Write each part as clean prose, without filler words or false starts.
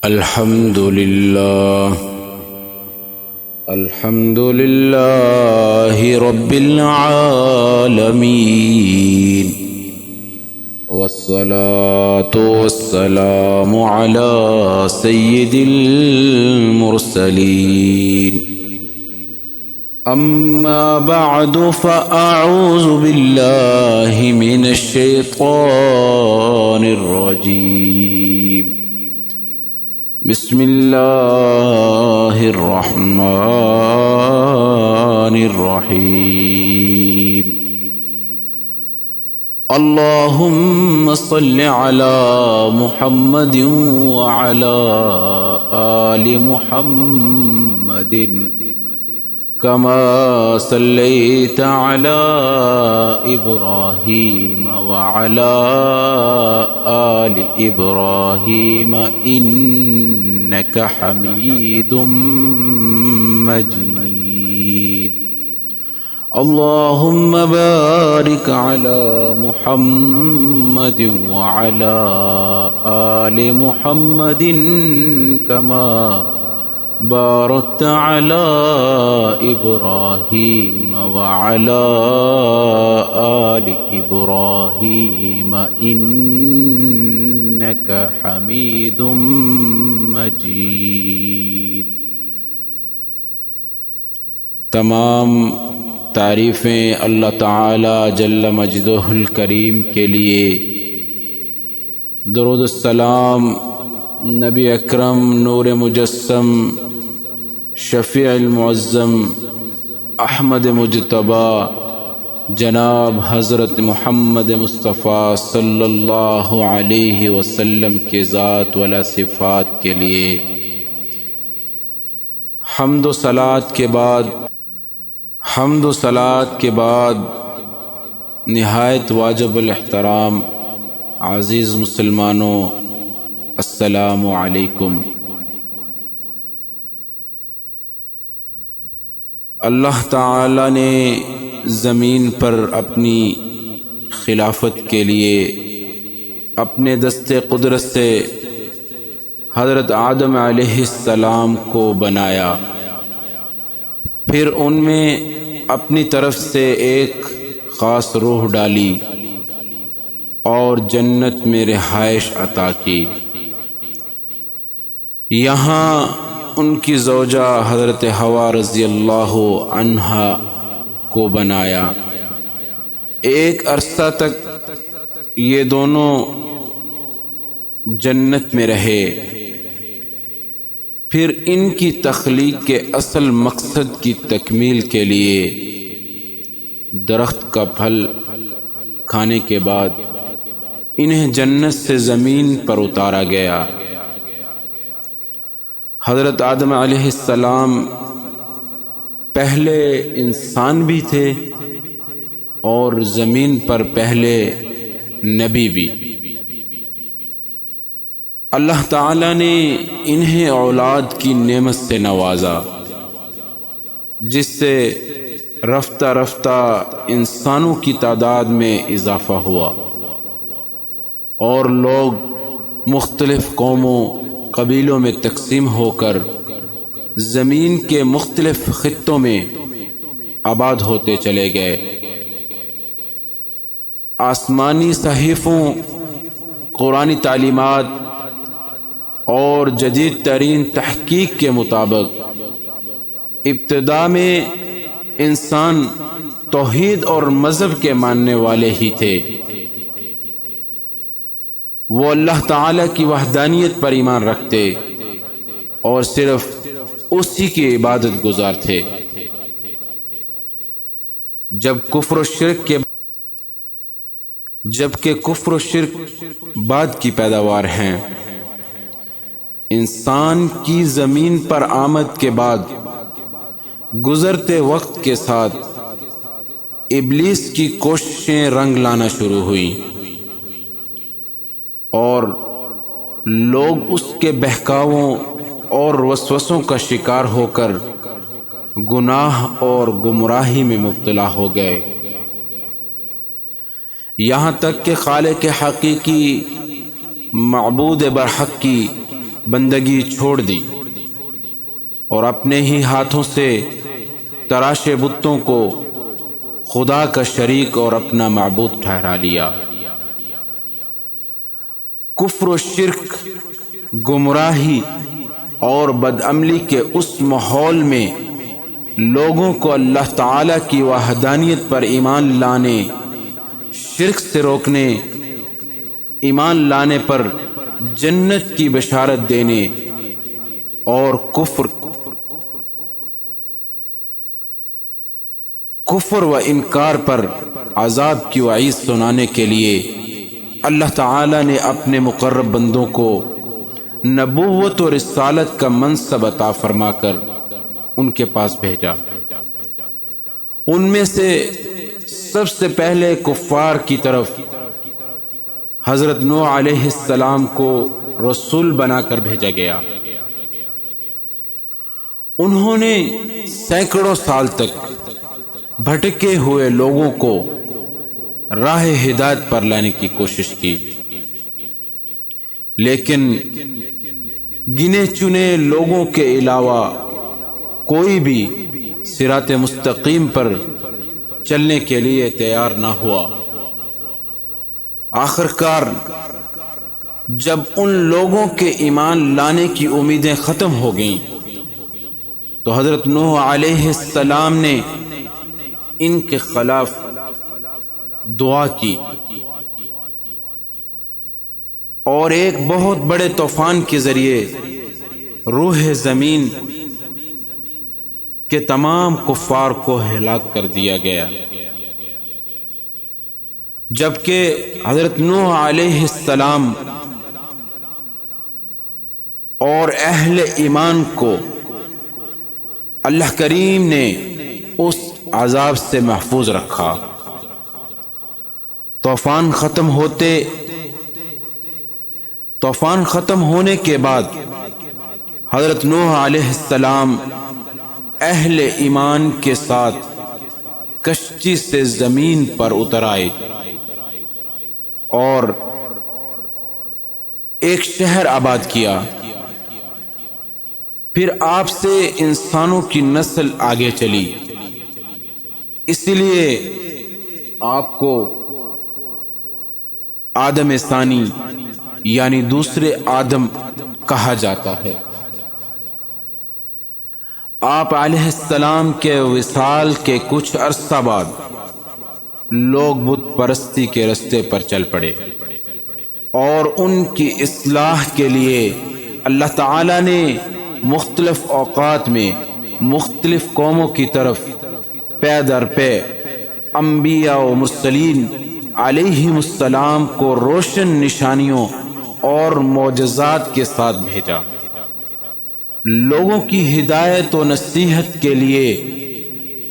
الحمد لله رب العالمين، والصلاة والسلام على سيد المرسلين. أما بعد، فأعوذ بالله من الشيطان الرجيم. بسم الله الرحمن الرحيم. اللهم صل على محمد وعلى آل محمد كما صليت على إبراهيم وعلى آل إبراهيم إنك حميد مجيد. اللهم بارك على محمد وعلى آل محمد كما باركت على إبراهيم وعلى آل إبراهيم إنك حميد مجيد. تمام تعریفیں اللہ تعالی جل مجدہ الکریم کے لیے. درود السلام نبی اکرم نور مجسم شفیع المعظم احمد مجتبی جناب حضرت محمد مصطفیٰ صلی اللہ علیہ وسلم کے ذات والا صفات کے لیے. حمد و صلات کے بعد نہایت واجب الاحترام عزیز مسلمانوں، السلام علیکم. اللہ تعالی نے زمین پر اپنی خلافت کے لیے اپنے دست قدرت سے حضرت آدم علیہ السلام کو بنایا، پھر ان میں اپنی طرف سے ایک خاص روح ڈالی اور جنت میں رہائش عطا کی. یہاں ان کی زوجہ حضرت حوا رضی اللہ عنہا کو بنایا. ایک عرصہ تک یہ دونوں جنت میں رہے. پھر ان کی تخلیق کے اصل مقصد کی تکمیل کے لیے درخت کا پھل کھانے کے بعد انہیں جنت سے زمین پر اتارا گیا. حضرت آدم علیہ السلام پہلے انسان بھی تھے اور زمین پر پہلے نبی بھی. اللہ تعالی نے انہیں اولاد کی نعمت سے نوازا، جس سے رفتہ رفتہ انسانوں کی تعداد میں اضافہ ہوا اور لوگ مختلف قوموں قبیلوں میں تقسیم ہو کر زمین کے مختلف خطوں میں آباد ہوتے چلے گئے. آسمانی صحیفوں، قرآنی تعلیمات اور جدید ترین تحقیق کے مطابق ابتدا میں انسان توحید اور مذہب کے ماننے والے ہی تھے. وہ اللہ تعالی کی وحدانیت پر ایمان رکھتے اور صرف اسی کی عبادت گزار تھے. جبکہ کفر و شرک بعد کی پیداوار ہیں. انسان کی زمین پر آمد کے بعد گزرتے وقت کے ساتھ ابلیس کی کوششیں رنگ لانا شروع ہوئیں اور لوگ اس کے بہکاووں اور وسوسوں کا شکار ہو کر گناہ اور گمراہی میں مبتلا ہو گئے. یہاں تک کہ خالق حقیقی معبود برحق کی بندگی چھوڑ دی اور اپنے ہی ہاتھوں سے تراشے بتوں کو خدا کا شریک اور اپنا معبود ٹھہرا لیا۔ کفر و شرک، گمراہی اور بدعملی کے اس ماحول میں لوگوں کو اللہ تعالیٰ کی وحدانیت پر ایمان لانے، شرک سے روکنے، ایمان لانے پر جنت کی بشارت دینے اور کفر و انکار پر عذاب کی وعید سنانے کے لیے اللہ تعالیٰ نے اپنے مقرب بندوں کو نبوت اور رسالت کا منصب عطا فرما کر ان کے پاس بھیجا۔ ان میں سے سب سے پہلے کفار کی طرف حضرت نوح علیہ السلام کو رسول بنا کر بھیجا گیا۔ انہوں نے سینکڑوں سال تک بھٹکے ہوئے لوگوں کو راہ ہدایت پر لانے کی کوشش کی، لیکن گنے چنے لوگوں کے علاوہ کوئی بھی صراط مستقیم پر چلنے کے لیے تیار نہ ہوا۔ آخر کار جب ان لوگوں کے ایمان لانے کی امیدیں ختم ہو گئیں تو حضرت نوح علیہ السلام نے ان کے خلاف دعا کی اور ایک بہت بڑے طوفان کے ذریعے روح زمین کے تمام کفار کو ہلاک کر دیا گیا، جبکہ حضرت نوح علیہ السلام اور اہل ایمان کو اللہ کریم نے اس عذاب سے محفوظ رکھا۔ طوفان ختم ہونے کے بعد حضرت نوح علیہ السلام اہل ایمان کے ساتھ کشتی سے زمین پر اتر آئے اور ایک شہر آباد کیا۔ پھر آپ سے انسانوں کی نسل آگے چلی، اس لیے آپ کو آدم ثانی یعنی دوسرے آدم کہا جاتا ہے۔ آپ علیہ السلام کے وصال کے کچھ عرصہ بعد لوگ بت پرستی کے رستے پر چل پڑے اور ان کی اصلاح کے لیے اللہ تعالیٰ نے مختلف اوقات میں مختلف قوموں کی طرف پے در پے انبیاء و مرسلین علیہم السلام کو روشن نشانیوں اور معجزات کے ساتھ بھیجا۔ لوگوں کی ہدایت و نصیحت کے لیے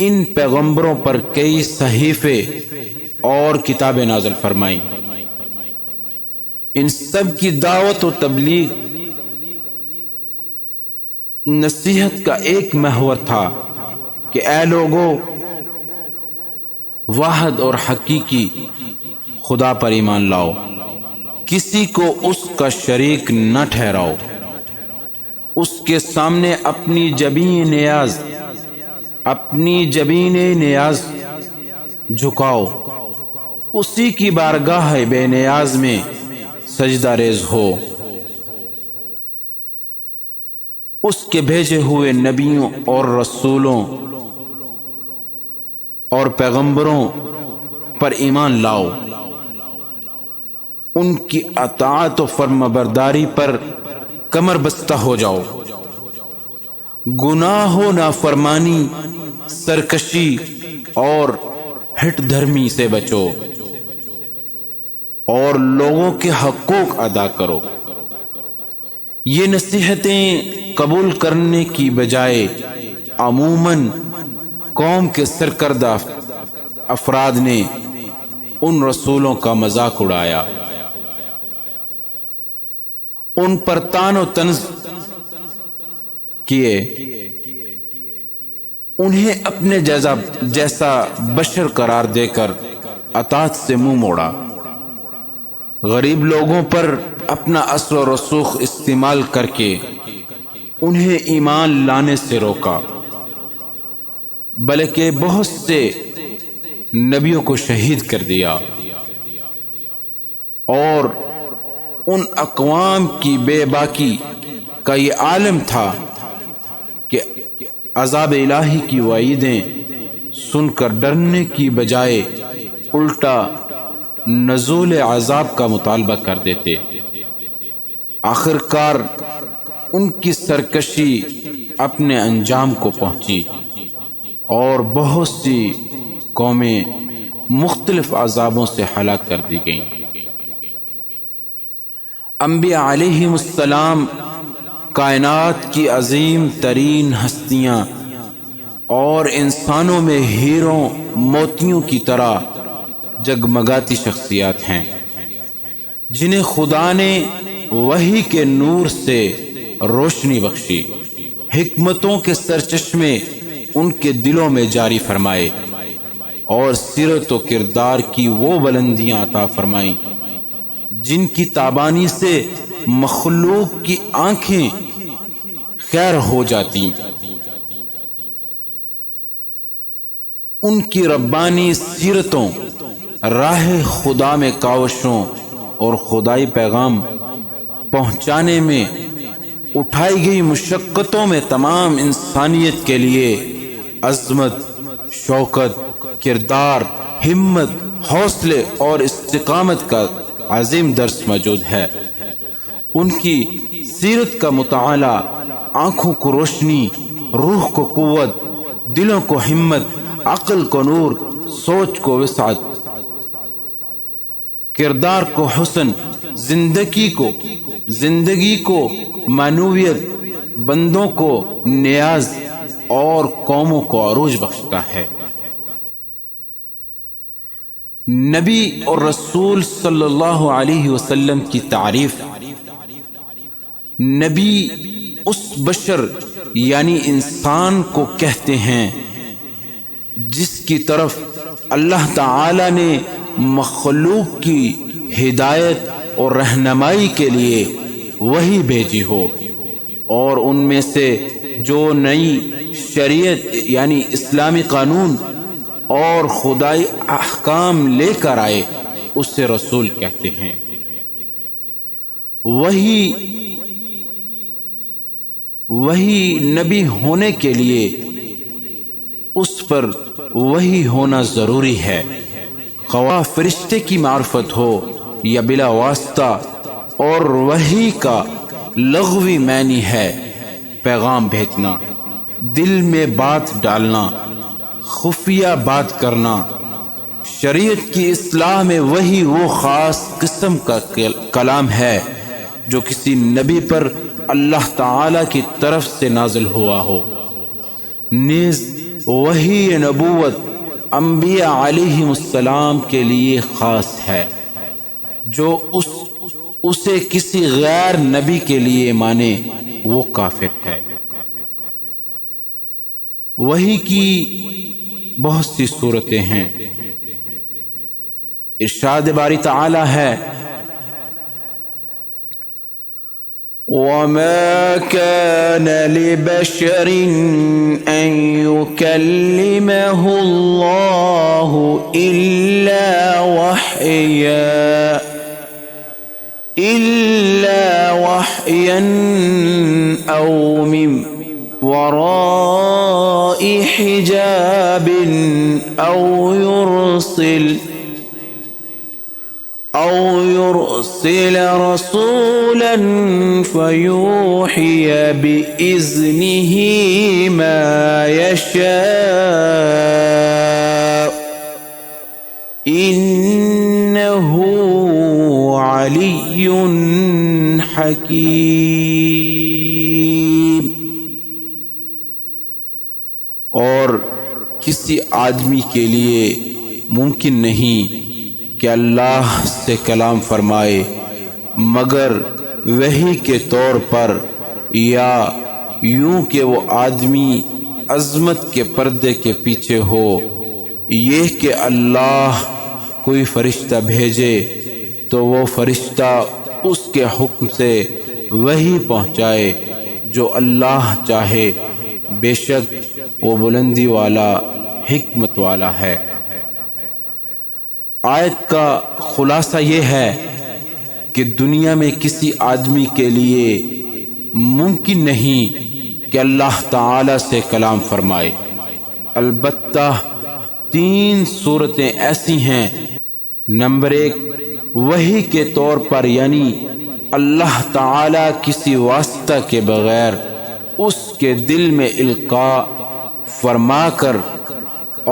ان پیغمبروں پر کئی صحیفے اور کتابیں نازل فرمائیں۔ ان سب کی دعوت و تبلیغ نصیحت کا ایک محور تھا کہ اے لوگو، واحد اور حقیقی خدا پر ایمان لاؤ، کسی کو اس کا شریک نہ ٹھہراؤ، اس کے سامنے اپنی جبین نیاز جھکاؤ، اسی کی بارگاہ بے نیاز میں سجدہ ریز ہو، اس کے بھیجے ہوئے نبیوں اور رسولوں اور پیغمبروں پر ایمان لاؤ، ان کی اطاعت و فرمانبرداری پر کمر بستہ ہو جاؤ، گناہ و نافرمانی، سرکشی اور ہٹ دھرمی سے بچو اور لوگوں کے حقوق ادا کرو۔ یہ نصیحتیں قبول کرنے کی بجائے عموماً قوم کے سرکردہ افراد نے ان رسولوں کا مذاق اڑایا، ان پر طعن و طنز کیے، انہیں اپنے جیسا بشر قرار دے کر اطاعت سے منہ موڑا، غریب لوگوں پر اپنا اثر و رسوخ استعمال کر کے انہیں ایمان لانے سے روکا، بلکہ بہت سے نبیوں کو شہید کر دیا، اور ان اقوام کی بے باکی کا یہ عالم تھا کہ عذاب الہی کی وعیدیں سن کر ڈرنے کی بجائے الٹا نزول عذاب کا مطالبہ کر دیتے۔ آخر کار ان کی سرکشی اپنے انجام کو پہنچی اور بہت سی قومیں مختلف عذابوں سے ہلاک کر دی گئیں۔ انبیاء علیہم السلام کائنات کی عظیم ترین ہستیاں اور انسانوں میں ہیروں موتیوں کی طرح جگمگاتی شخصیات ہیں، جنہیں خدا نے وحی کے نور سے روشنی بخشی، حکمتوں کے سرچشمے ان کے دلوں میں جاری فرمائے اور سیرت و کردار کی وہ بلندیاں عطا فرمائیں جن کی تابانی سے مخلوق کی آنکھیں خیر ہو جاتی۔ ان کی ربانی سیرتوں، راہ خدا میں کاوشوں اور خدائی پیغام پہنچانے میں اٹھائی گئی مشقتوں میں تمام انسانیت کے لیے عظمت، شوکت، کردار، ہمت، حوصلے اور استقامت کا عظیم درس موجود ہے۔ ان کی سیرت کا مطالعہ آنکھوں کو روشنی، روح کو قوت، دلوں کو ہمت، عقل کو نور، سوچ کو وسعت، کردار کو حسن، زندگی کو معنویت، بندوں کو نیاز اور قوموں کو عروج بخشتا ہے۔ نبی اور رسول صلی اللہ علیہ وسلم کی تعریف۔ نبی اس بشر یعنی انسان کو کہتے ہیں جس کی طرف اللہ تعالی نے مخلوق کی ہدایت اور رہنمائی کے لیے وحی بھیجی ہو، اور ان میں سے جو نئی شریعت یعنی اسلامی قانون اور خدائی احکام لے کر آئے اسے رسول کہتے ہیں۔ وہی نبی ہونے کے لیے اس پر وہی ہونا ضروری ہے، خواہ فرشتے کی معرفت ہو یا بلا واسطہ، اور وحی کا لغوی معنی ہے پیغام بھیجنا، دل میں بات ڈالنا، خفیہ بات کرنا۔ شریعت کی اصلاح میں وہی وہ خاص قسم کا کلام ہے جو کسی نبی پر اللہ تعالی کی طرف سے نازل ہوا ہو۔ نیز وہی نبوت انبیاء علیہم السلام کے لیے خاص ہے، جو اسے کسی غیر نبی کے لیے مانے وہ کافر ہے۔ وحی کی بہت سی صورتیں ہیں۔ ارشاد باری تعالی ہے، وَمَا كَانَ لِبَشَرٍ أَن يُكَلِّمَهُ اللَّهُ إِلَّا وَحْيًا أَوْ مِن وَرَاءِ حِجَابٍ أَوْ يُرْسِلَ رَسُولًا فَيُوحِيَ بِإِذْنِهِ مَا يَشَاءُ إِنَّهُ عَلِيٌّ حَكِيمٌ۔ اور کسی آدمی کے لیے ممکن نہیں کہ اللہ سے کلام فرمائے مگر وحی کے طور پر، یا یوں کہ وہ آدمی عظمت کے پردے کے پیچھے ہو، یہ کہ اللہ کوئی فرشتہ بھیجے تو وہ فرشتہ اس کے حکم سے وہی پہنچائے جو اللہ چاہے، بے شک وہ بلندی والا حکمت والا ہے۔ آیت کا خلاصہ یہ ہے کہ دنیا میں کسی آدمی کے لیے ممکن نہیں کہ اللہ تعالی سے کلام فرمائے، البتہ 3 صورتیں ایسی ہیں۔ نمبر 1، وحی کے طور پر، یعنی اللہ تعالی کسی واسطہ کے بغیر اس کے دل میں القاء فرما کر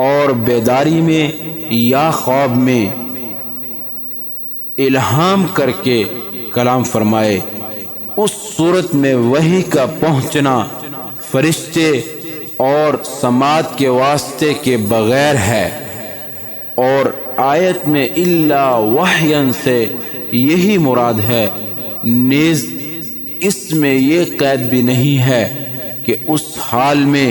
اور بیداری میں یا خواب میں الہام کر کے کلام فرمائے۔ اس صورت میں وحی کا پہنچنا فرشتے اور سماعت کے واسطے کے بغیر ہے، اور آیت میں الا وحیًا سے یہی مراد ہے۔ نیز اس میں یہ قید بھی نہیں ہے کہ اس حال میں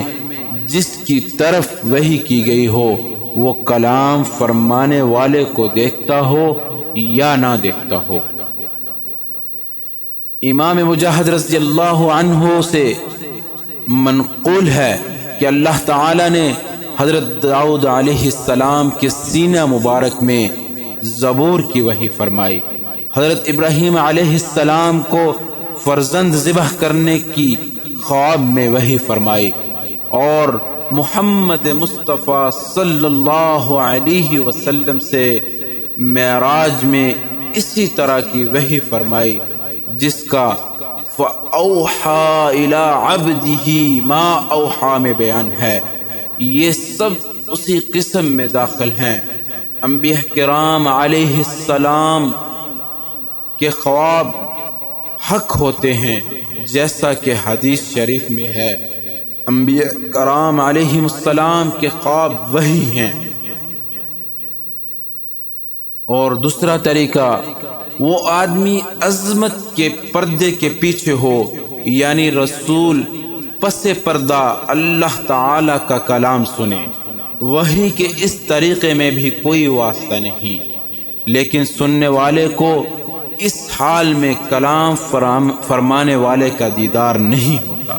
جس کی طرف وحی کی گئی ہو وہ کلام فرمانے والے کو دیکھتا ہو یا نہ دیکھتا ہو۔ امام مجاہد رضی اللہ عنہ سے منقول ہے کہ اللہ تعالی نے حضرت داؤد علیہ السلام کے سینہ مبارک میں زبور کی وحی فرمائی، حضرت ابراہیم علیہ السلام کو فرزند ذبح کرنے کی خواب میں وحی فرمائی، اور محمد مصطفیٰ صلی اللہ علیہ وسلم سے معراج میں اسی طرح کی وحی فرمائی، جس کا فَأَوْحَى إِلَىٰ عَبْدِهِ مَا أَوْحَى میں بیان ہے۔ یہ سب اسی قسم میں داخل ہیں۔ انبیاء کرام علیہ السلام کے خواب حق ہوتے ہیں، جیسا کہ حدیث شریف میں ہے، انبیاء کرام علیہ السلام کے خواب وہی ہیں۔ اور دوسرا طریقہ، وہ آدمی عظمت کے پردے کے پیچھے ہو، یعنی رسول پس پردہ اللہ تعالی کا کلام سنے۔ وحی کے اس طریقے میں بھی کوئی واسطہ نہیں، لیکن سننے والے کو اس حال میں کلام فرمانے والے کا دیدار نہیں ہوتا۔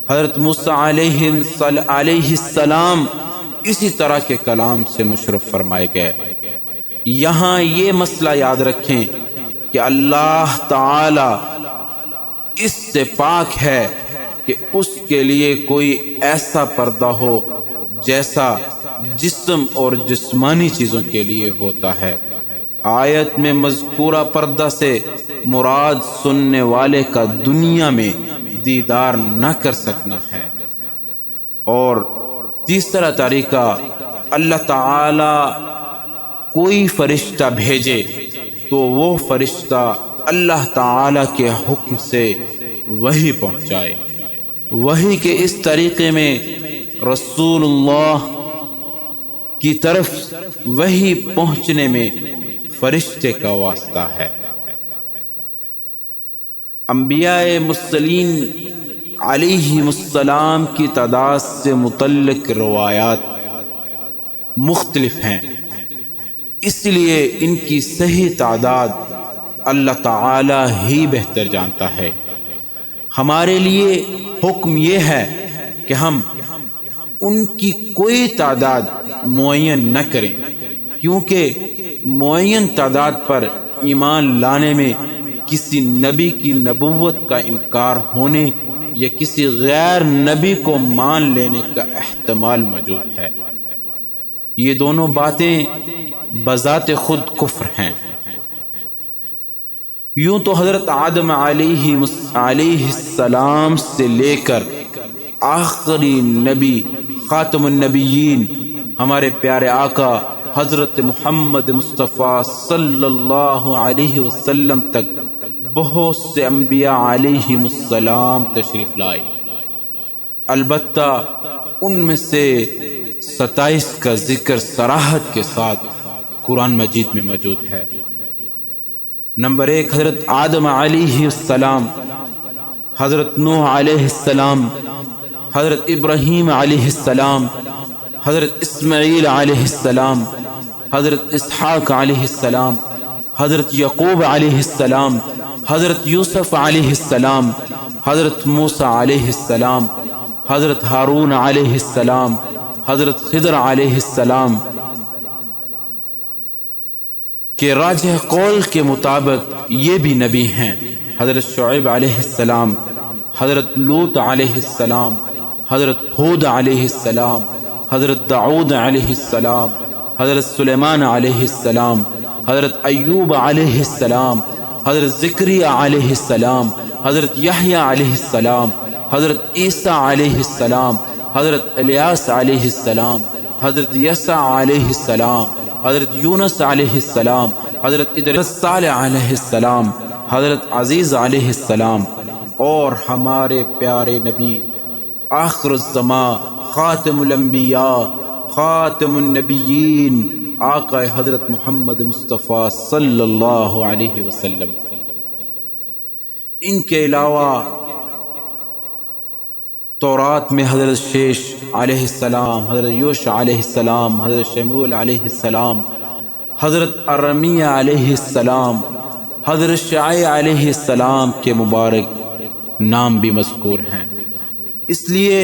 حضرت موسیٰ علیہ السلام اسی طرح کے کلام سے مشرف فرمائے گئے۔ یہاں یہ مسئلہ یاد رکھیں کہ اللہ تعالی اس سے پاک ہے کہ اس کے لیے کوئی ایسا پردہ ہو جیسا جسم اور جسمانی چیزوں کے لیے ہوتا ہے۔ آیت میں مذکورہ پردہ سے مراد سننے والے کا دنیا میں دیدار نہ کر سکنا ہے۔ اور تیسرا طریقہ، اللہ تعالی کوئی فرشتہ بھیجے تو وہ فرشتہ اللہ تعالی کے حکم سے وحی پہنچائے۔ وحی کے اس طریقے میں رسول اللہ کی طرف وحی پہنچنے میں فرشتے کا واسطہ ہے۔ انبیاء مرسلین علیہ السلام کی تعداد سے متعلق روایات مختلف ہیں، اس لیے ان کی صحیح تعداد اللہ تعالی ہی بہتر جانتا ہے۔ ہمارے لیے حکم یہ ہے کہ ہم ان کی کوئی تعداد معین نہ کریں، کیونکہ معین تعداد پر ایمان لانے میں کسی نبی کی نبوت کا انکار ہونے یا کسی غیر نبی کو مان لینے کا احتمال موجود ہے۔ یہ دونوں باتیں بذات خود کفر ہیں۔ یوں تو حضرت آدم علیہ السلام سے لے کر آخری نبی خاتم النبیین ہمارے پیارے آقا حضرت محمد مصطفیٰ صلی اللہ علیہ وسلم تک بہت سے انبیاء علیہم السلام تشریف لائے، البتہ ان میں سے 27 کا ذکر صراحت کے ساتھ قرآن مجید میں موجود ہے۔ نمبر 1، حضرت آدم علیہ السلام، حضرت نوح علیہ السلام، حضرت ابراہیم علیہ السلام، حضرت اسماعیل علیہ السلام، حضرت اسحاق علیہ السلام، حضرت یعقوب علیہ السلام، حضرت یوسف علیہ السلام، حضرت موسیٰ علیہ السلام، حضرت ہارون علیہ السلام، حضرت خضر علیہ السلام کے راجح قول کے مطابق یہ بھی نبی ہیں۔ حضرت شعیب علیہ السلام، حضرت لوط علیہ السلام، حضرت ہود علیہ السلام، حضرت داؤد علیہ السلام، حضرت سلیمان علیہ السلام، حضرت ایوب علیہ السلام، حضرت زکریا علیہ السلام، حضرت یحییٰ علیہ السلام، حضرت عیسیٰ علیہ السلام، حضرت الیاس علیہ السلام، حضرت یسع علیہ السلام، حضرت یونس علیہ السلام، حضرت ادریس صالح علیہ السلام، حضرت عزیز علیہ السلام، اور ہمارے پیارے نبی آخر الزماں خاتم الانبیاء خاتم النبیین آقا حضرت محمد مصطفیٰ صلی اللہ علیہ وسلم۔ ان کے علاوہ تورات میں حضرت شیش علیہ السلام، حضرت یوشع علیہ السلام، حضرت شموئیل علیہ السلام، حضرت ارمیہ علیہ السلام، حضرت شعیع علیہ السلام کے مبارک نام بھی مذکور ہیں۔ اس لیے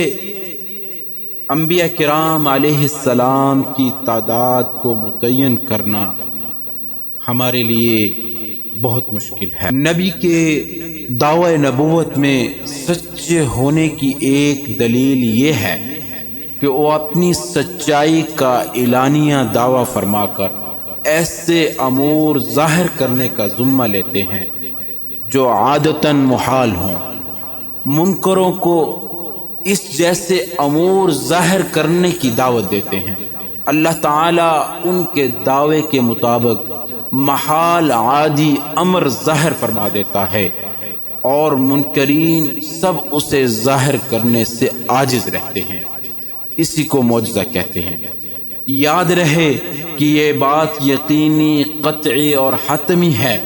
انبیاء کرام علیہ السلام کی تعداد کو متعین کرنا ہمارے لیے بہت مشکل ہے۔ نبی کے دعوی نبوت میں سچے ہونے کی ایک دلیل یہ ہے کہ وہ اپنی سچائی کا اعلانیہ دعویٰ فرما کر ایسے امور ظاہر کرنے کا ذمہ لیتے ہیں جو عادتاً محال ہوں۔ منکروں کو اس جیسے امور ظاہر کرنے کی دعوت دیتے ہیں۔ اللہ تعالیٰ ان کے دعوے کے مطابق محال عادی امر ظاہر فرما دیتا ہے، اور منکرین سب اسے ظاہر کرنے سے عاجز رہتے ہیں۔ اسی کو معجزہ کہتے ہیں۔ یاد رہے کہ یہ بات یقینی، قطعی اور حتمی ہے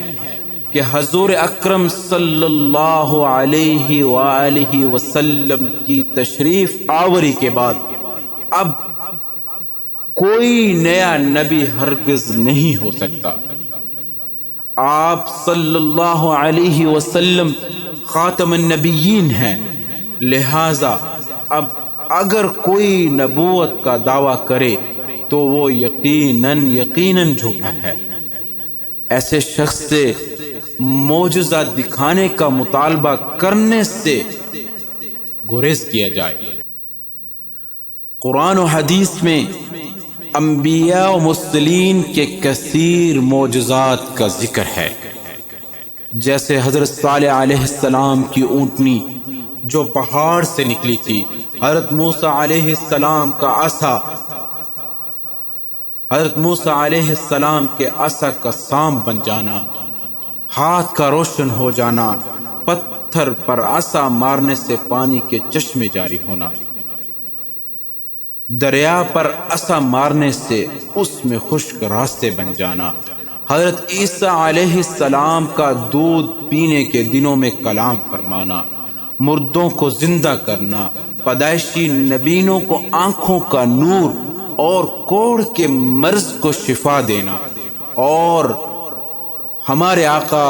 کہ حضور اکرم صلی اللہ علیہ وآلہ وسلم کی تشریف آوری کے بعد اب کوئی نیا نبی ہرگز نہیں ہو سکتا۔ آپ صلی اللہ علیہ وسلم خاتم النبیین ہیں، لہذا اب اگر کوئی نبوت کا دعویٰ کرے تو وہ یقیناً جھوٹا ہے۔ ایسے شخص سے معجزہ دکھانے کا مطالبہ کرنے سے گریز کیا جائے۔ قرآن و حدیث میں انبیاء و مرسلین کے کثیر معجزات کا ذکر ہے، جیسے حضرت صالح علیہ السلام کی اونٹنی جو پہاڑ سے نکلی تھی، حضرت موسیٰ علیہ السلام کا عصا، حضرت موسیٰ علیہ السلام کے عصا کا سام بن جانا، ہاتھ کا روشن ہو جانا، پتھر پر عصا مارنے سے پانی کے چشمے جاری ہونا، دریا پر عصا مارنے سے اس میں خشک راستے بن جانا، حضرت عیسیٰ علیہ السلام کا دودھ پینے کے دنوں میں کلام فرمانا، مردوں کو زندہ کرنا، پیدائشی نبینوں کو آنکھوں کا نور اور کوڑھ کے مرض کو شفا دینا، اور ہمارے آقا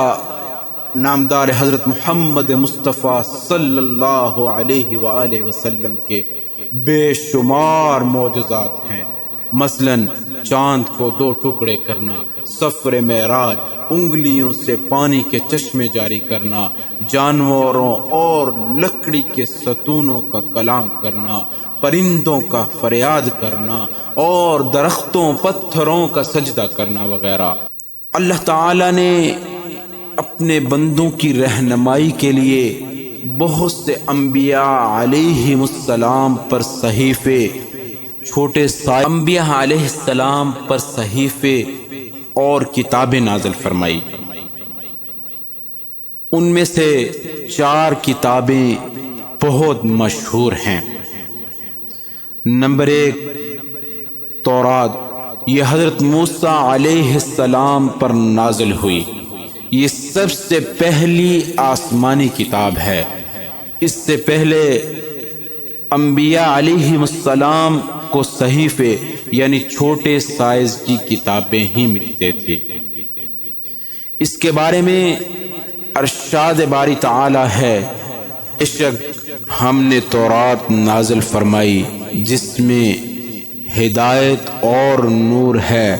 نامدار حضرت محمد مصطفیٰ صلی اللہ علیہ وآلہ وسلم کے بے شمار معجزات ہیں۔ مثلاً چاند کو 2 ٹکڑے کرنا، سفر معراج، انگلیوں سے پانی کے چشمے جاری کرنا، جانوروں اور لکڑی کے ستونوں کا کلام کرنا، پرندوں کا فریاد کرنا اور درختوں پتھروں کا سجدہ کرنا وغیرہ۔ اللہ تعالیٰ نے اپنے بندوں کی رہنمائی کے لیے بہت سے انبیاء علیہ السلام پر صحیفے، چھوٹے انبیاء علیہ السلام پر صحیفے اور کتابیں نازل فرمائی۔ ان میں سے 4 کتابیں بہت مشہور ہیں۔ نمبر 1 تورات، یہ حضرت موسیٰ علیہ السلام پر نازل ہوئی۔ یہ سب سے پہلی آسمانی کتاب ہے۔ اس سے پہلے انبیاء علیہ السلام کو صحیفے یعنی چھوٹے سائز کی کتابیں ہی ملتے تھے۔ اس کے بارے میں ارشاد باری تعالی ہے، بے شک ہم نے تورات نازل فرمائی جس میں ہدایت اور نور ہے،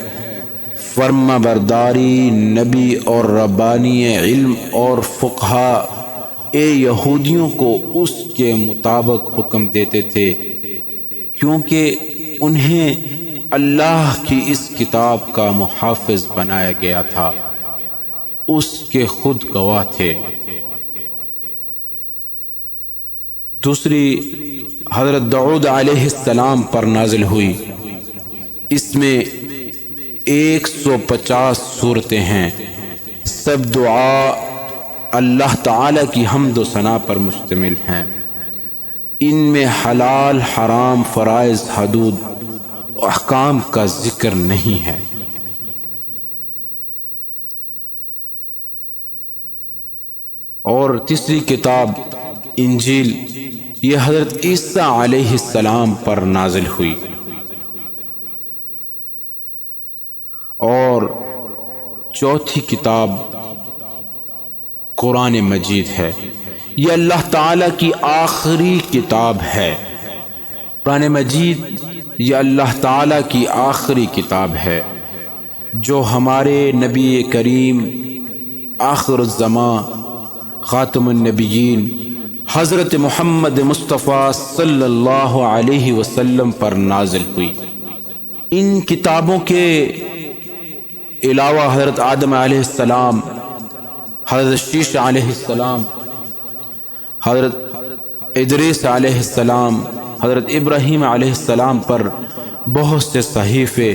فرما برداری نبی اور ربانی علم اور فقہا یہودیوں کو اس کے مطابق حکم دیتے تھے، کیونکہ انہیں اللہ کی اس کتاب کا محافظ بنایا گیا تھا، اس کے خود گواہ تھے۔ دوسری حضرت داؤد علیہ السلام پر نازل ہوئی، اس میں 150 سورتیں ہیں، سب دعا اللہ تعالی کی حمد و ثنا پر مشتمل ہیں۔ ان میں حلال حرام فرائض حدود و احکام کا ذکر نہیں ہے۔ اور تیسری کتاب انجیل، یہ حضرت عیسیٰ علیہ السلام پر نازل ہوئی۔ اور چوتھی کتاب قرآن مجید ہے، یہ اللہ تعالی کی آخری کتاب ہے۔ قرآن مجید یہ اللہ تعالی کی آخری کتاب ہے جو ہمارے نبی کریم آخر الزمان خاتم النبیین حضرت محمد مصطفیٰ صلی اللہ علیہ وسلم پر نازل ہوئی۔ ان کتابوں کے علاوہ حضرت آدم علیہ السلام، حضرت شیش علیہ السلام، حضرت ادریس علیہ السلام، حضرت ابراہیم علیہ السلام پر بہت سے صحیفے،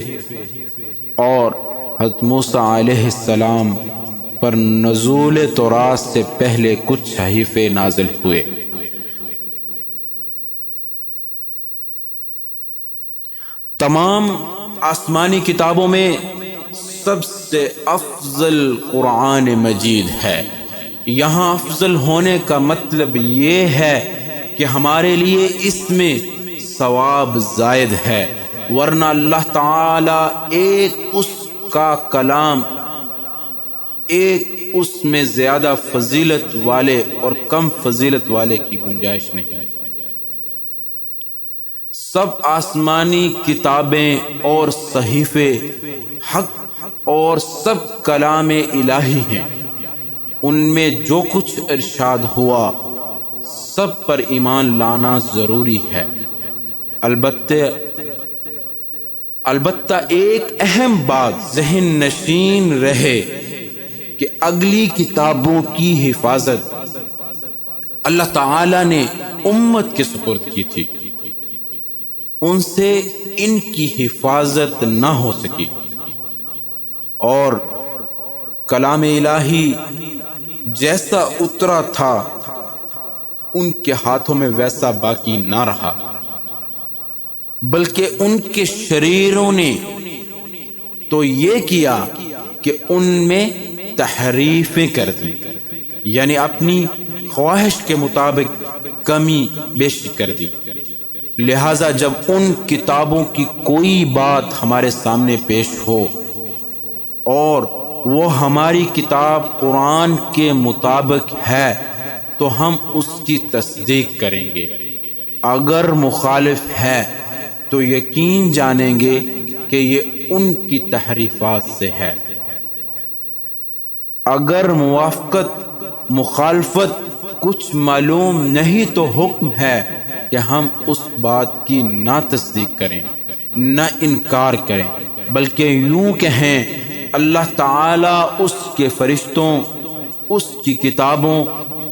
اور حضرت موسیٰ علیہ السلام پر نزول تورات سے پہلے کچھ صحیفے نازل ہوئے۔ تمام آسمانی کتابوں میں سب سے افضل قرآن مجید ہے۔ یہاں افضل ہونے کا مطلب یہ ہے کہ ہمارے لیے اس میں ثواب زائد ہے، ورنہ اللہ تعالی ایک اس کا کلام، ایک اس میں زیادہ فضیلت والے اور کم فضیلت والے کی گنجائش نہیں۔ سب آسمانی کتابیں اور صحیفے حق اور سب کلام الہی ہیں، ان میں جو کچھ ارشاد ہوا سب پر ایمان لانا ضروری ہے۔ البتہ ایک اہم بات ذہن نشین رہے کہ اگلی کتابوں کی حفاظت اللہ تعالی نے امت کے سپرد کی تھی، ان سے ان کی حفاظت نہ ہو سکی، اور کلام الہی جیسا اترا تھا ان کے ہاتھوں میں ویسا باقی نہ رہا، بلکہ ان کے شریروں نے تو یہ کیا کہ ان میں تحریفیں کر دی، یعنی اپنی خواہش کے مطابق کمی بیشی کر دی۔ لہذا جب ان کتابوں کی کوئی بات ہمارے سامنے پیش ہو اور وہ ہماری کتاب قرآن کے مطابق ہے تو ہم اس کی تصدیق کریں گے، اگر مخالف ہے تو یقین جانیں گے کہ یہ ان کی تحریفات سے ہے۔ اگر موافقت مخالفت کچھ معلوم نہیں تو حکم ہے کہ ہم اس بات کی نہ تصدیق کریں نہ انکار کریں، بلکہ یوں کہیں اللہ تعالی، اس کے فرشتوں، اس کی کتابوں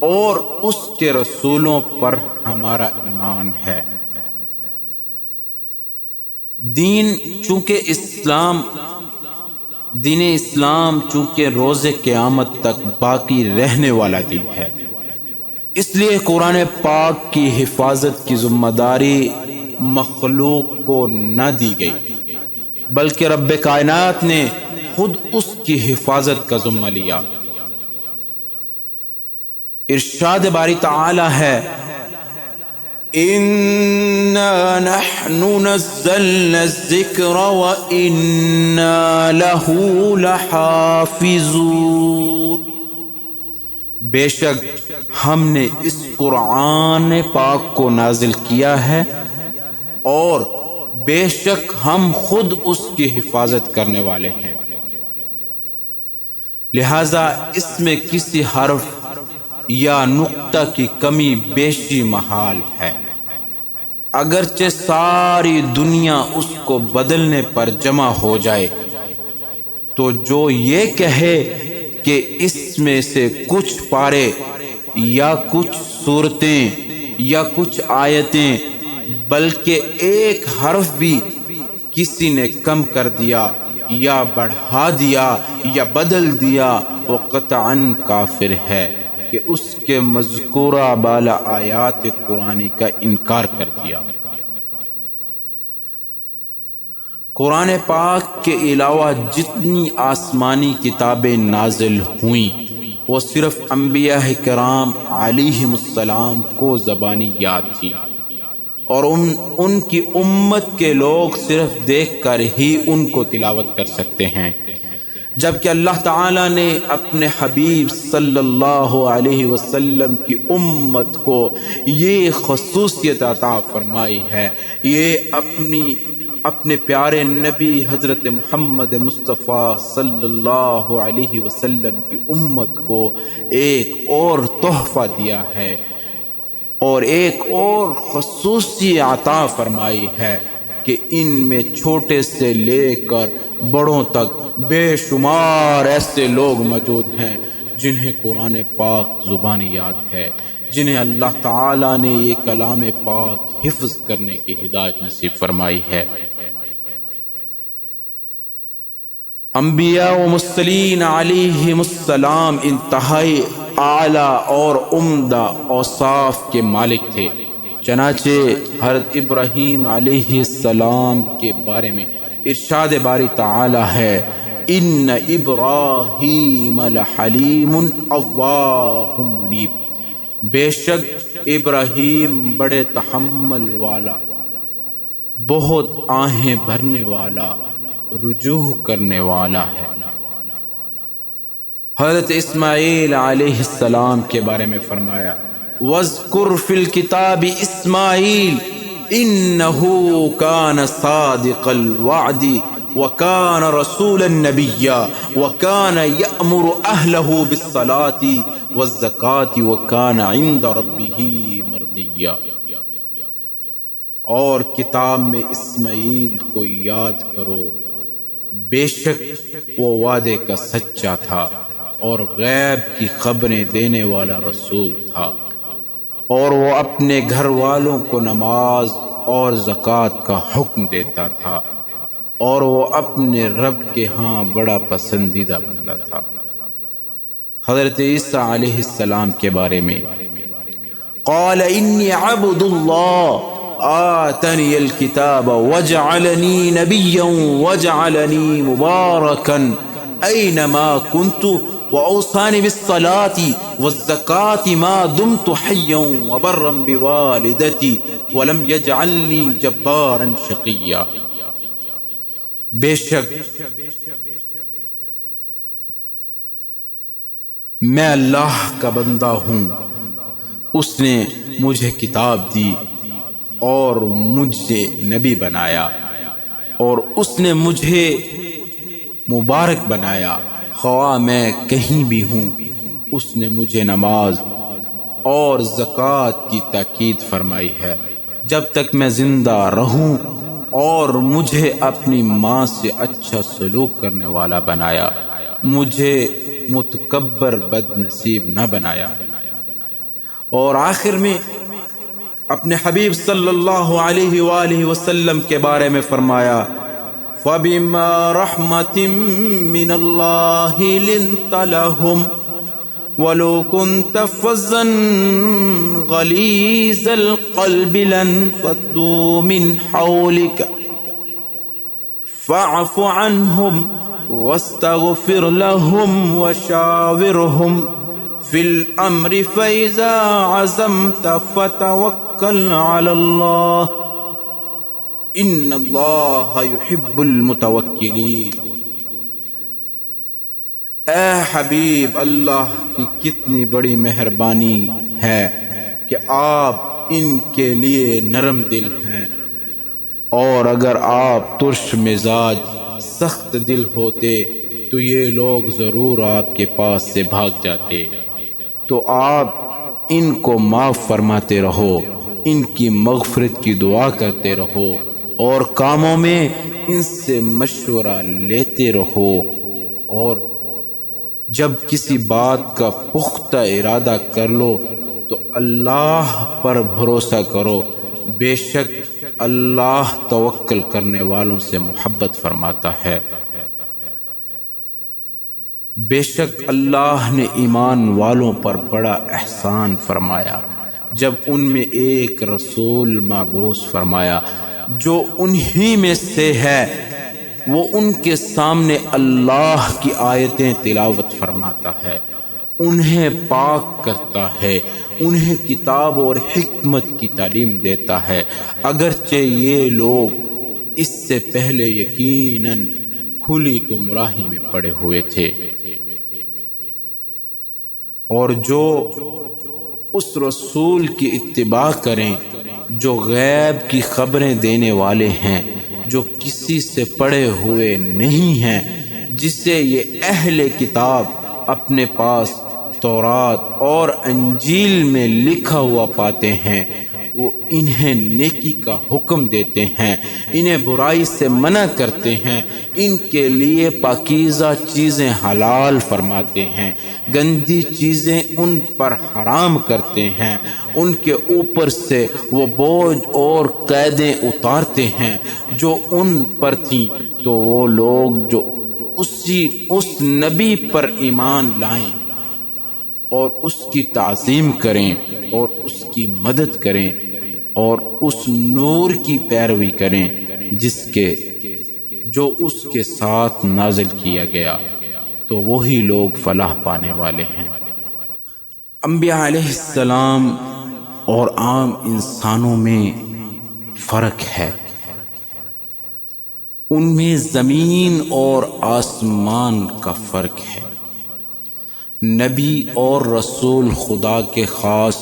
اور اس کے رسولوں پر ہمارا ایمان ہے۔ دین اسلام چونکہ روز قیامت تک باقی رہنے والا دین ہے، اس لیے قرآن پاک کی حفاظت کی ذمہ داری مخلوق کو نہ دی گئی، بلکہ رب کائنات نے خود اس کی حفاظت کا ذمہ لیا۔ ارشاد باری تعالی ہے، اِنَّا نَحْنُ نَزَّلْنَا الذِّكْرَ وَإِنَّا لَهُ لَحَافِظُونَ۔ بے شک ہم نے اس قرآن پاک کو نازل کیا ہے اور بے شک ہم خود اس کی حفاظت کرنے والے ہیں، لہذا اس میں کسی حرف یا نقطہ کی کمی بیشی محال ہے، اگرچہ ساری دنیا اس کو بدلنے پر جمع ہو جائے تو جو یہ کہے کہ اس میں سے کچھ پارے یا کچھ صورتیں یا کچھ آیتیں بلکہ ایک حرف بھی کسی نے کم کر دیا یا بڑھا دیا یا بدل دیا، وہ قطعاً کافر ہے کہ اس کے مذکورہ بالا آیات قرآن کا انکار کر دیا۔ قرآن پاک کے علاوہ جتنی آسمانی کتابیں نازل ہوئیں وہ صرف انبیاء کرام علیہم السلام کو زبانی یاد تھی، اور ان کی امت کے لوگ صرف دیکھ کر ہی ان کو تلاوت کر سکتے ہیں، جبکہ اللہ تعالی نے اپنے حبیب صلی اللہ علیہ وسلم کی امت کو یہ خصوصیت عطا فرمائی ہے، یہ اپنے پیارے نبی حضرت محمد مصطفیٰ صلی اللہ علیہ وسلم کی امت کو ایک اور تحفہ دیا ہے اور ایک اور خصوصی عطا فرمائی ہے کہ ان میں چھوٹے سے لے کر بڑوں تک بے شمار ایسے لوگ موجود ہیں جنہیں قرآن پاک زبانی یاد ہے، جنہیں اللہ تعالی نے یہ کلام پاک حفظ کرنے کی ہدایت نصیب فرمائی ہے۔ انبیاء و مرسلین علیہم السلام انتہائی اعلیٰ اور عمدہ اوصاف کے مالک تھے، چنانچہ حضرت ابراہیم علیہ السلام کے بارے میں ارشاد باری تعالی ہے، ان ابراہیم لحلیم اواہ منیب، بے شک ابراہیم بڑے تحمل والا، بہت آہیں بھرنے والا، رجوع کرنے والا ہے۔ حضرت اسماعیل علیہ السلام کے بارے میں فرمایا، وَاذْكُرْ فِي الْكِتَابِ إِسْمَاعِيلَ إِنَّهُ كَانَ صَادِقَ الْوَعْدِ وَكَانَ رَسُولًا نَبِيًّا وَكَانَ يَأْمُرُ أَهْلَهُ بِالصَّلَاةِ وَالزَّكَاةِ وَكَانَ عِندَ رَبِّهِ مَرْضِيًّا۔ اور کتاب میں اسماعیل کو یاد کرو، بے شک وہ وعدے کا سچا تھا اور غیب کی خبریں دینے والا رسول تھا، اور وہ اپنے گھر والوں کو نماز اور زکوٰۃ کا حکم دیتا تھا، اور وہ اپنے رب کے ہاں بڑا پسندیدہ بندہ تھا۔ حضرت عیسیٰ علیہ السلام کے بارے میں، قال انی عبد اللہ آتنی الکتاب وجعلنی نبیا وجعلنی مبارکا اینما کنت وأوصانی بالصلاة والزکاة ما دمت حیا وبرا بوالدتی ولم یجعلنی جبارا شقیا۔ بے شک میں اللہ کا بندہ ہوں، اس نے مجھے کتاب دی اور مجھے نبی بنایا، اور اس نے مجھے مبارک بنایا، خواہ میں کہیں بھی ہوں۔ اس نے مجھے نماز اور زکوٰۃ کی تاکید فرمائی ہے جب تک میں زندہ رہوں، اور مجھے اپنی ماں سے اچھا سلوک کرنے والا بنایا، مجھے متکبر بد نصیب نہ بنایا۔ اور آخر میں اپنے حبیب صلی اللہ علیہ وآلہ وسلم کے بارے میں فرمایا، فَبِمَا رَحْمَةٍ مِّنَ اللَّهِ لِنْتَ لَهُمْ وَلَوْ كُنْتَ فَظًّا غَلِيظَ الْقَلْبِ لَانفَضُّوا مِنْ حَوْلِكَ فَاعْفُ عَنْهُمْ وَاسْتَغْفِرْ لَهُمْ وَشَاوِرْهُمْ فِي الْأَمْرِ فَإِذَا عَزَمْتَ فَتَوَكَّلْ عَلَى اللَّهِ إِنَّ اللَّهَ يُحِبُّ الْمُتَوَكِّلِينَ۔ اے حبیب، اللہ کی کتنی بڑی مہربانی ہے کہ آپ ان کے لیے نرم دل ہیں، اور اگر آپ ترش مزاج سخت دل ہوتے تو یہ لوگ ضرور آپ کے پاس سے بھاگ جاتے۔ تو آپ ان کو معاف فرماتے رہو، ان کی مغفرت کی دعا کرتے رہو، اور کاموں میں ان سے مشورہ لیتے رہو، اور جب کسی بات کا پختہ ارادہ کر لو تو اللہ پر بھروسہ کرو، بے شک اللہ توکل کرنے والوں سے محبت فرماتا ہے۔ بے شک اللہ نے ایمان والوں پر بڑا احسان فرمایا جب ان میں ایک رسول مبعوث فرمایا جو انہی میں سے ہے، وہ ان کے سامنے اللہ کی آیتیں تلاوت فرماتا ہے، انہیں پاک کرتا ہے، انہیں کتاب اور حکمت کی تعلیم دیتا ہے، اگرچہ یہ لوگ اس سے پہلے یقیناً کھلی گمراہی میں پڑے ہوئے تھے۔ اور جو اس رسول کی اتباع کریں جو غیب کی خبریں دینے والے ہیں، جو کسی سے پڑھے ہوئے نہیں ہیں، جسے یہ اہل کتاب اپنے پاس تورات اور انجیل میں لکھا ہوا پاتے ہیں، وہ انہیں نیکی کا حکم دیتے ہیں، انہیں برائی سے منع کرتے ہیں، ان کے لیے پاکیزہ چیزیں حلال فرماتے ہیں، گندی چیزیں ان پر حرام کرتے ہیں، ان کے اوپر سے وہ بوجھ اور قیدیں اتارتے ہیں جو ان پر تھیں، تو وہ لوگ جو اس نبی پر ایمان لائیں اور اس کی تعظیم کریں اور اس کی مدد کریں اور اس نور کی پیروی کریں جو اس کے ساتھ نازل کیا گیا، تو وہی لوگ فلاح پانے والے ہیں۔ انبیاء علیہ السلام اور عام انسانوں میں فرق ہے، ان میں زمین اور آسمان کا فرق ہے۔ نبی اور رسول خدا کے خاص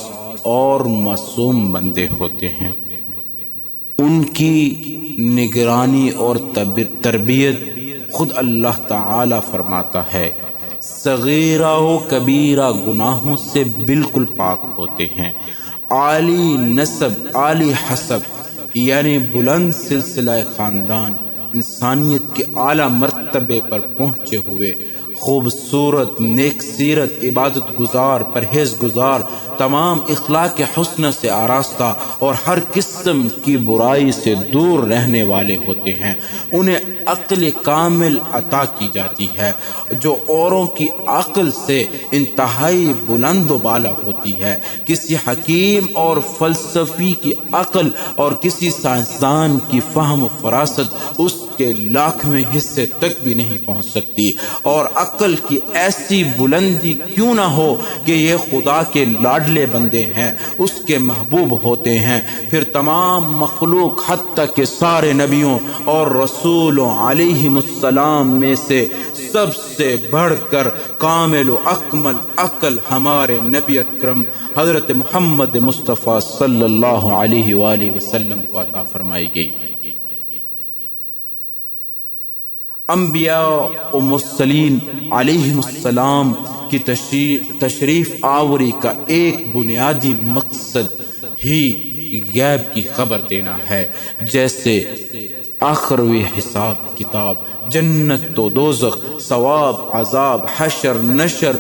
اور معصوم بندے ہوتے ہیں، ان کی نگرانی اور تربیت خود اللہ تعالی فرماتا ہے، صغیرہ و کبیرہ گناہوں سے بالکل پاک ہوتے ہیں، عالی نسب عالی حسب یعنی بلند سلسلہ خاندان، انسانیت کے اعلیٰ مرتبے پر پہنچے ہوئے، خوبصورت، نیک سیرت، عبادت گزار، پرہیز گزار، تمام اخلاق حسنہ سے آراستہ اور ہر قسم کی برائی سے دور رہنے والے ہوتے ہیں۔ انہیں عقل کامل عطا کی جاتی ہے جو اوروں کی عقل سے انتہائی بلند و بالا ہوتی ہے۔ کسی حکیم اور فلسفی کی عقل اور کسی سائنسدان کی فہم و فراست اس کے لاکھویں حصے تک بھی نہیں پہنچ سکتی، اور عقل کی ایسی بلندی کیوں نہ ہو کہ یہ خدا کے لاڈلے بندے ہیں، اس کے محبوب ہوتے ہیں، پھر تمام مخلوق حتیٰ کہ سارے نبیوں اور رسولوں علیہم السلام میں سے سب سے بڑھ کر کامل و اکمل عقل ہمارے نبی اکرم حضرت محمد مصطفیٰ صلی اللہ علیہ وآلہ وسلم کو عطا فرمائی گئی۔ انبیاء و مرسلین علیہم السلام کی تشریف آوری کا ایک بنیادی مقصد ہی غیب کی خبر دینا ہے، جیسے آخروی حساب کتاب، جنت و دوزخ، ثواب عذاب، حشر نشر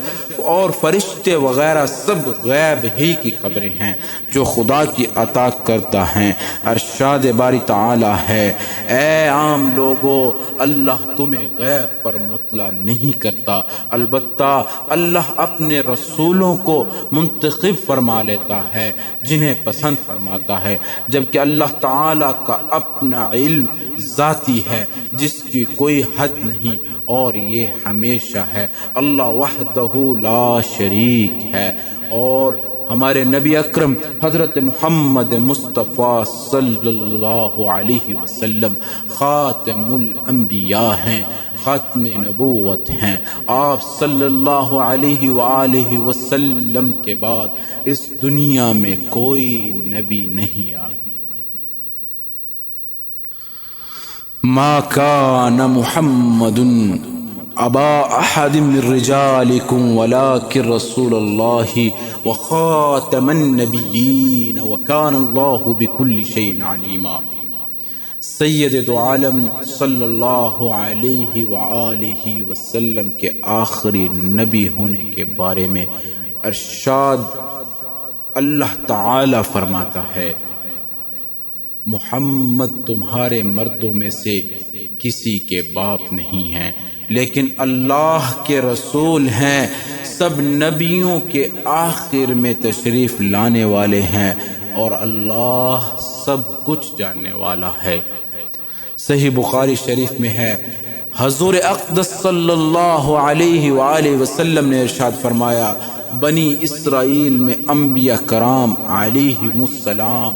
اور فرشتے وغیرہ سب غیب ہی کی خبریں ہیں جو خدا کی عطا کرتا ہیں۔ ارشاد باری تعالی ہے، اے عام لوگو، اللہ تمہیں غیب پر مطلع نہیں کرتا، البتہ اللہ اپنے رسولوں کو منتخب فرما لیتا ہے جنہیں پسند فرماتا ہے، جبکہ اللہ تعالی کا اپنا علم ذاتی ہے جس کی کوئی حد نہیں، اور یہ ہمیشہ ہے۔ اللہ وحدہ لا شریک ہے، اور ہمارے نبی اکرم حضرت محمد مصطفیٰ صلی اللہ علیہ وسلم خاتم الانبیاء ہیں، ختم نبوت ہیں۔ آپ صلی اللہ علیہ وآلہ وسلم کے بعد اس دنیا میں کوئی نبی نہیں آیا۔ ما كان محمد ابا احد من رجالكم ولكن رسول الله وخاتم النبيين وكان الله بكل شيء عليما۔ سید دو عالم صلی اللہ علیہ وآلہ وسلم کے آخری نبی ہونے کے بارے میں ارشاد اللہ تعالی فرماتا ہے، محمد تمہارے مردوں میں سے کسی کے باپ نہیں ہیں لیکن اللہ کے رسول ہیں، سب نبیوں کے آخر میں تشریف لانے والے ہیں اور اللہ سب کچھ جاننے والا ہے۔ صحیح بخاری شریف میں ہے، حضور اقدس صلی اللہ علیہ وآلہ وسلم نے ارشاد فرمایا، بنی اسرائیل میں انبیاء کرام علیہم السلام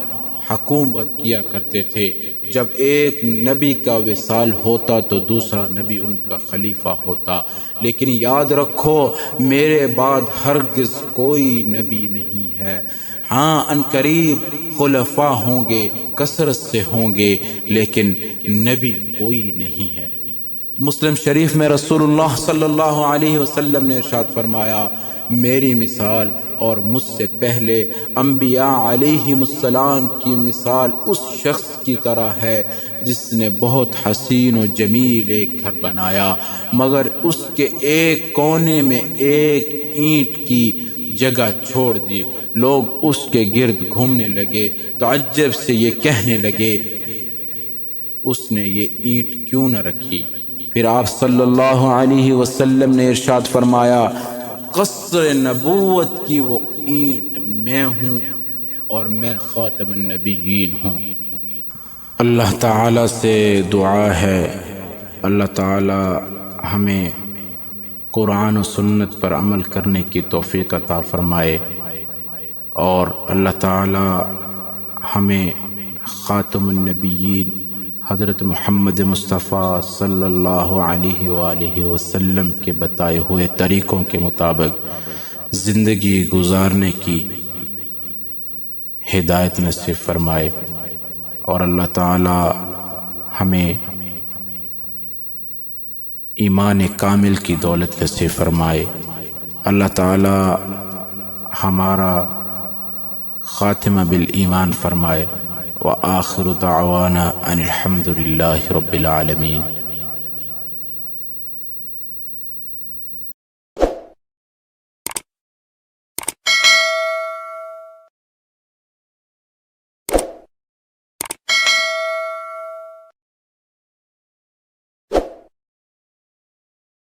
حکومت کیا کرتے تھے۔ جب ایک نبی کا وصال ہوتا تو دوسرا نبی ان کا خلیفہ ہوتا، لیکن یاد رکھو میرے بعد ہرگز کوئی نبی نہیں ہے۔ ہاں ان قریب خلفاء ہوں گے، کثرت سے ہوں گے، لیکن نبی کوئی نہیں ہے۔ مسلم شریف میں رسول اللہ صلی اللہ علیہ وسلم نے ارشاد فرمایا، میری مثال اور مجھ سے پہلے انبیاء علیہم السلام کی مثال اس شخص کی طرح ہے جس نے بہت حسین و جمیل ایک گھر بنایا، مگر اس کے ایک کونے میں ایک اینٹ کی جگہ چھوڑ دی۔ لوگ اس کے گرد گھومنے لگے، تعجب سے یہ کہنے لگے، اس نے یہ اینٹ کیوں نہ رکھی؟ پھر آپ صلی اللہ علیہ وسلم نے ارشاد فرمایا، قصر نبوت کی وہ اینٹ میں ہوں اور میں خاتم النبیین ہوں۔ اللہ تعالیٰ سے دعا ہے اللہ تعالیٰ ہمیں قرآن و سنت پر عمل کرنے کی توفیق عطا فرمائے، اور اللہ تعالیٰ ہمیں خاتم النبیین حضرت محمد مصطفیٰ صلی اللہ علیہ وآلہ وسلم کے بتائے ہوئے طریقوں کے مطابق زندگی گزارنے کی ہدایت نصیب فرمائے، اور اللہ تعالی ہمیں ایمان کامل کی دولت نصیب فرمائے۔ اللہ تعالی ہمارا خاتمہ بالایمان فرمائے۔ وآخر دعوانا ان الحمد للہ رب العالمین۔